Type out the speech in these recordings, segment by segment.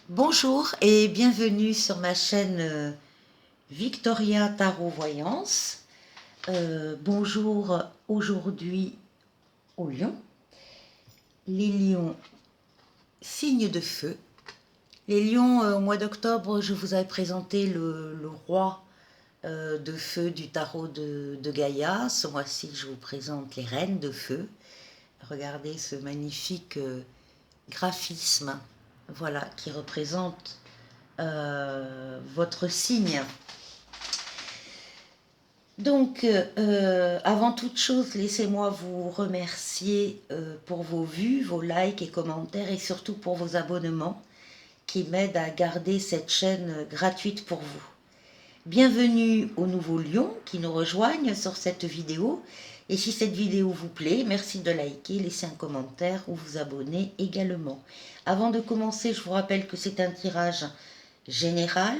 Bonjour et bienvenue sur ma chaîne Victoria Tarot Voyance. Bonjour aujourd'hui aux lions. Les lions, signe de feu. Les lions, au mois d'octobre, je vous avais présenté le roi de feu du tarot de Gaïa. Ce mois-ci, je vous présente les reines de feu. Regardez ce magnifique graphisme, voilà, qui représente votre signe. Donc, avant toute chose, laissez-moi vous remercier pour vos vues, vos likes et commentaires et surtout pour vos abonnements qui m'aident à garder cette chaîne gratuite pour vous. Bienvenue aux nouveaux lions qui nous rejoignent sur cette vidéo. Et si cette vidéo vous plaît, merci de liker, laisser un commentaire ou vous abonner également. Avant de commencer, je vous rappelle que c'est un tirage général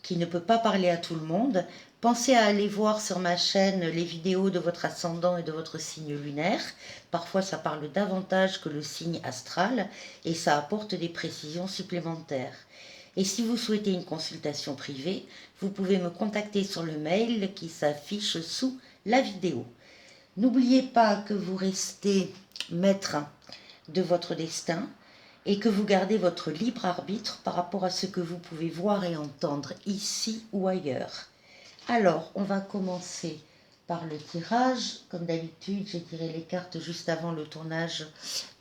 qui ne peut pas parler à tout le monde. Pensez à aller voir sur ma chaîne les vidéos de votre ascendant et de votre signe lunaire. Parfois, ça parle davantage que le signe astral et ça apporte des précisions supplémentaires. Et si vous souhaitez une consultation privée, vous pouvez me contacter sur le mail qui s'affiche sous la vidéo. N'oubliez pas que vous restez maître de votre destin et que vous gardez votre libre arbitre par rapport à ce que vous pouvez voir et entendre ici ou ailleurs. Alors, on va commencer par le tirage. Comme d'habitude, j'ai tiré les cartes juste avant le tournage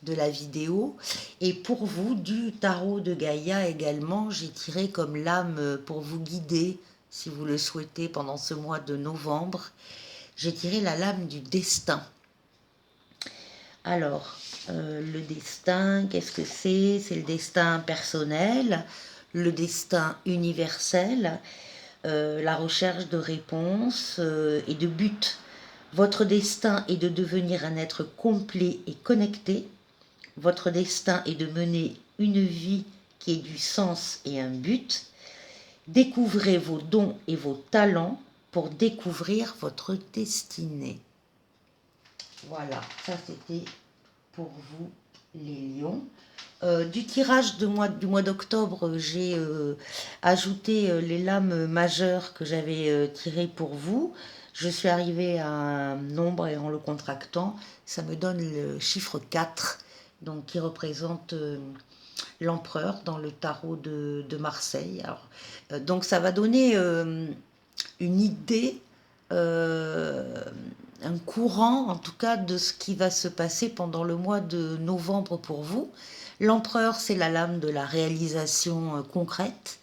de la vidéo. Et pour vous, du tarot de Gaïa également, j'ai tiré comme lame pour vous guider, si vous le souhaitez, pendant ce mois de novembre. J'ai tiré la lame du destin. Alors, le destin, qu'est-ce que c'est? C'est le destin personnel, le destin universel, la recherche de réponses et de buts. Votre destin est de devenir un être complet et connecté. Votre destin est de mener une vie qui ait du sens et un but. Découvrez vos dons et vos talents pour découvrir votre destinée. Voilà, ça c'était pour vous les lions. Du tirage du mois d'octobre, j'ai ajouté les lames majeures que j'avais tirées pour vous. Je suis arrivée à un nombre et en le contractant, ça me donne le chiffre 4, donc qui représente l'empereur dans le tarot de Marseille. Alors, donc ça va donner une idée, un courant en tout cas de ce qui va se passer pendant le mois de novembre pour vous. L'empereur, c'est la lame de la réalisation concrète.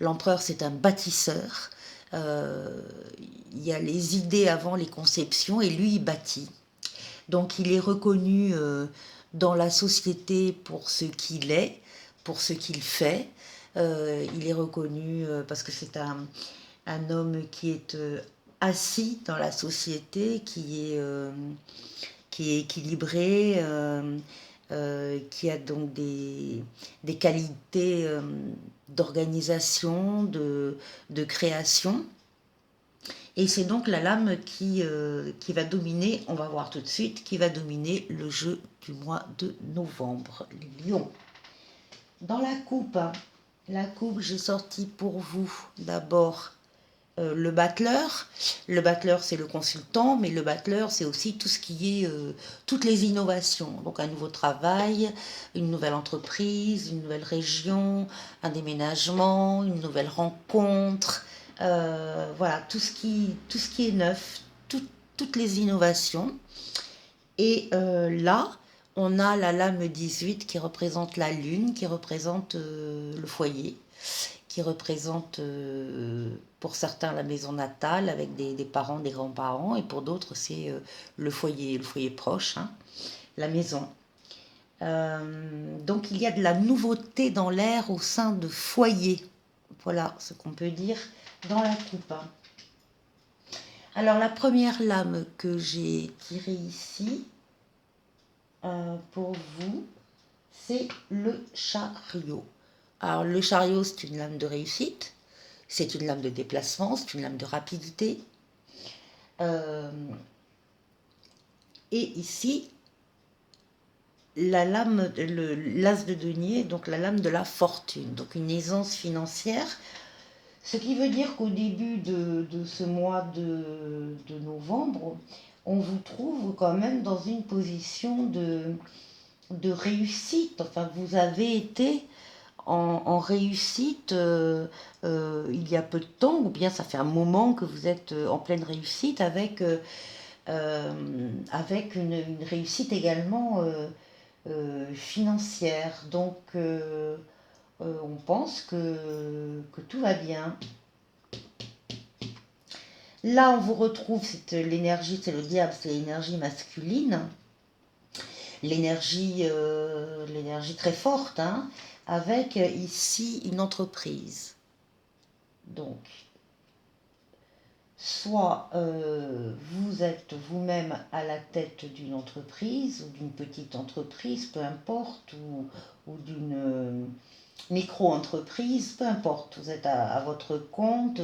L'empereur, c'est un bâtisseur. Il y a les idées avant les conceptions et lui, il bâtit. Donc il est reconnu dans la société pour ce qu'il est, pour ce qu'il fait. Il est reconnu parce que c'est un homme qui est assis dans la société, qui est équilibré, qui a donc des qualités d'organisation, de création. Et c'est donc la lame qui va dominer, on va voir tout de suite, qui va dominer le jeu du mois de novembre, les lions. Dans la coupe, j'ai sorti pour vous d'abord le battleur. Le battleur, c'est le consultant, mais le battleur, c'est aussi tout ce qui est toutes les innovations. Donc un nouveau travail, une nouvelle entreprise, une nouvelle région, un déménagement, une nouvelle rencontre. Voilà, tout ce qui est neuf, toutes les innovations. Et là, on a la lame 18 qui représente la lune, qui représente le foyer, qui représente pour certains la maison natale avec des parents, des grands-parents, et pour d'autres c'est le foyer proche, hein, la maison. Donc il y a de la nouveauté dans l'air au sein de foyer. Voilà ce qu'on peut dire dans la coupe. Hein. Alors la première lame que j'ai tirée ici pour vous, c'est le chariot. Alors le chariot, c'est une lame de réussite, c'est une lame de déplacement, c'est une lame de rapidité. Et ici, la lame, l'as de denier, donc la lame de la fortune, donc une aisance financière. Ce qui veut dire qu'au début de ce mois de novembre, on vous trouve quand même dans une position de réussite. Enfin, vous avez été en réussite il y a peu de temps, ou bien ça fait un moment que vous êtes en pleine réussite avec une réussite également financière. Donc, on pense que tout va bien. Là, on vous retrouve, c'est l'énergie, c'est le diable, c'est l'énergie masculine, l'énergie très forte, hein, avec ici une entreprise. Donc, soit vous êtes vous-même à la tête d'une entreprise ou d'une petite entreprise, peu importe, ou d'une micro-entreprise, peu importe, vous êtes à votre compte,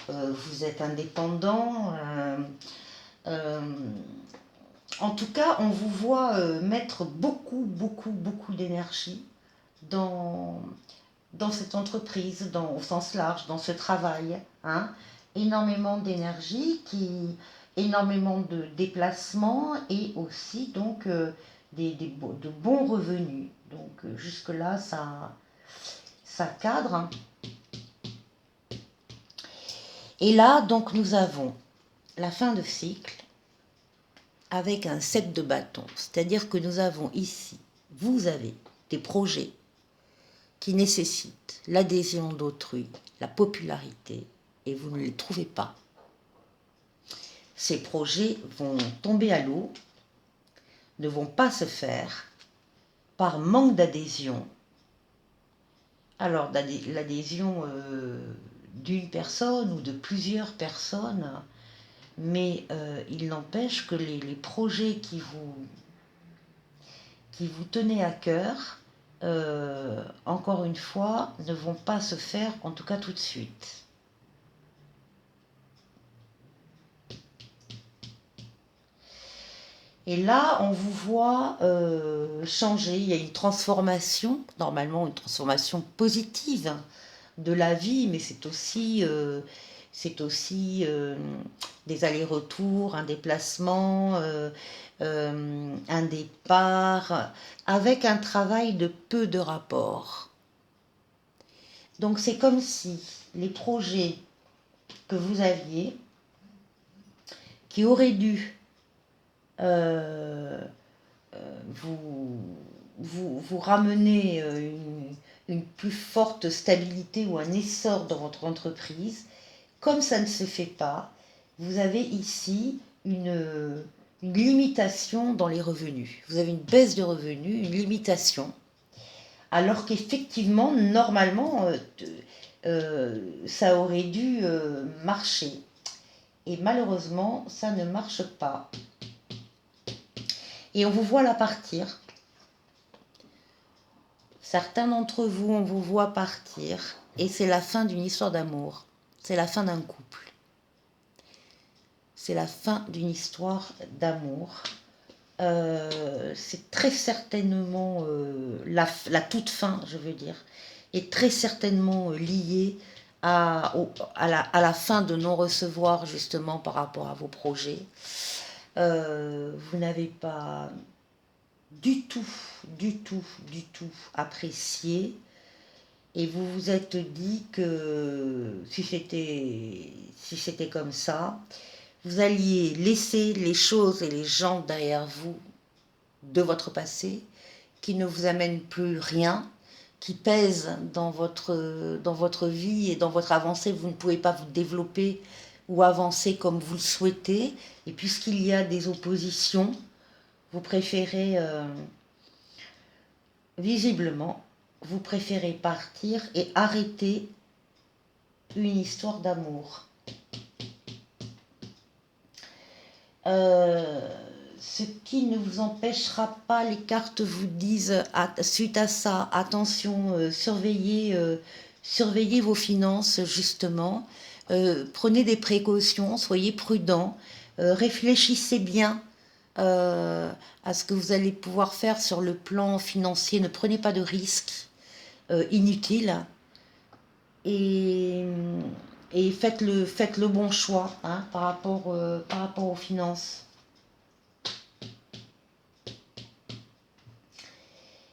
vous êtes indépendant. Euh, En tout cas, on vous voit mettre beaucoup d'énergie dans, dans cette entreprise, au sens large, dans ce travail. Hein. Énormément d'énergie, énormément de déplacements et aussi donc de bons revenus. Donc jusque-là, ça cadre. Et là, donc nous avons la fin de cycle avec un 7 de bâton. C'est-à-dire que nous avons ici, vous avez des projets qui nécessitent l'adhésion d'autrui, la popularité, et vous ne les trouvez pas. Ces projets vont tomber à l'eau, ne vont pas se faire par manque d'adhésion. Alors l'adhésion d'une personne ou de plusieurs personnes, mais il n'empêche que les projets qui vous tenaient à cœur, encore une fois, ne vont pas se faire, en tout cas tout de suite. Et là, on vous voit changer, il y a une transformation, normalement une transformation positive de la vie, mais c'est aussi des allers-retours, un déplacement, un départ, avec un travail de peu de rapport. Donc c'est comme si les projets que vous aviez, qui auraient dû vous ramener une plus forte stabilité ou un essor dans votre entreprise, comme ça ne se fait pas, vous avez ici une limitation dans les revenus. Vous avez une baisse de revenus, une limitation, alors qu'effectivement, normalement, ça aurait dû marcher. Et malheureusement, ça ne marche pas. Et on vous voit là partir. Certains d'entre vous, on vous voit partir. Et c'est la fin d'une histoire d'amour. C'est la fin d'un couple. C'est la fin d'une histoire d'amour. C'est très certainement la toute fin, je veux dire, est très certainement liée à la fin de non-recevoir, justement, par rapport à vos projets. Vous n'avez pas du tout apprécié, et vous vous êtes dit que si c'était comme ça, vous alliez laisser les choses et les gens derrière vous de votre passé, qui ne vous amènent plus rien, qui pèsent dans votre vie et dans votre avancée. Vous ne pouvez pas vous développer ou avancer comme vous le souhaitez. Et puisqu'il y a des oppositions, vous préférez, visiblement, vous préférez partir et arrêter une histoire d'amour. Ce qui ne vous empêchera pas, les cartes vous disent, suite à ça, attention, surveillez vos finances, justement, prenez des précautions, soyez prudents, réfléchissez bien à ce que vous allez pouvoir faire sur le plan financier. Ne prenez pas de risques inutiles et, et faites le bon choix hein, par rapport aux finances.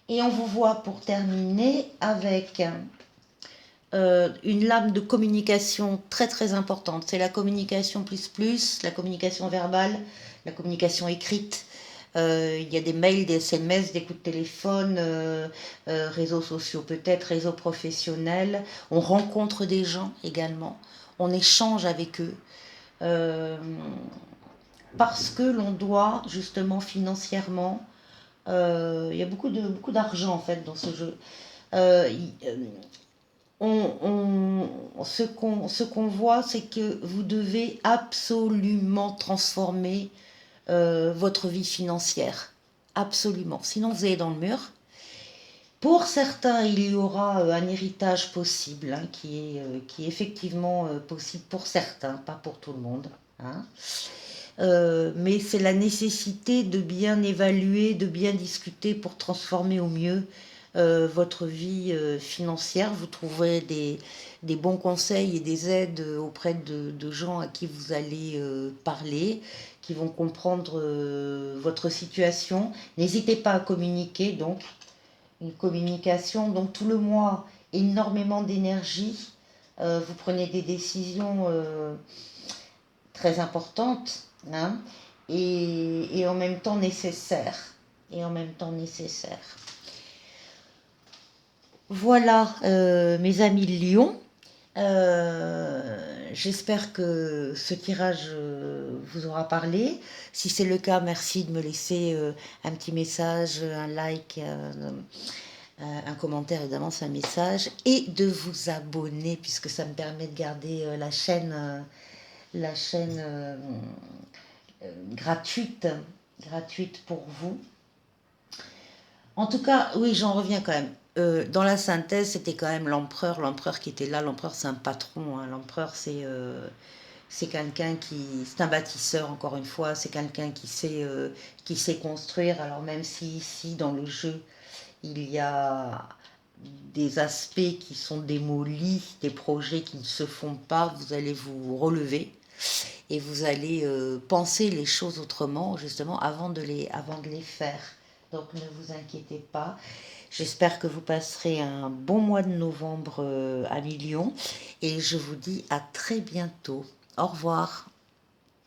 Et on vous voit pour terminer avec une lame de communication très très importante. C'est la communication plus, la communication verbale, la communication écrite. Il y a des mails, des SMS, des coups de téléphone, réseaux sociaux peut-être, réseaux professionnels. On rencontre des gens également. On échange avec eux. Parce que l'on doit justement financièrement, il y a beaucoup d'argent en fait dans ce jeu. Euh, ce qu'on voit, c'est que vous devez absolument transformer votre vie financière. Absolument. Sinon, vous allez dans le mur. Pour certains, il y aura un héritage possible, hein, qui est effectivement possible pour certains, pas pour tout le monde. Hein. Mais c'est la nécessité de bien évaluer, de bien discuter pour transformer au mieux votre vie financière. Vous trouverez des bons conseils et des aides auprès de gens à qui vous allez parler, qui vont comprendre votre situation. N'hésitez pas à communiquer, donc une communication. Donc tout le mois, énormément d'énergie. Vous prenez des décisions très importantes hein, et en même temps nécessaires. Et en même temps nécessaires. Voilà, mes amis Lion. J'espère que ce tirage vous aura parlé. Si c'est le cas, merci de me laisser un petit message, un like, un commentaire, évidemment, c'est un message, et de vous abonner, puisque ça me permet de garder la chaîne gratuite pour vous. En tout cas, oui, j'en reviens quand même. Dans la synthèse, c'était quand même l'empereur qui était là. L'empereur, c'est un patron. Hein. L'empereur, c'est quelqu'un c'est un bâtisseur, encore une fois. C'est quelqu'un qui sait construire. Alors même si ici, dans le jeu, il y a des aspects qui sont démolis, des projets qui ne se font pas, vous allez vous relever et vous allez penser les choses autrement, justement, avant de les faire. Donc ne vous inquiétez pas. J'espère que vous passerez un bon mois de novembre à Lyon et je vous dis à très bientôt. Au revoir.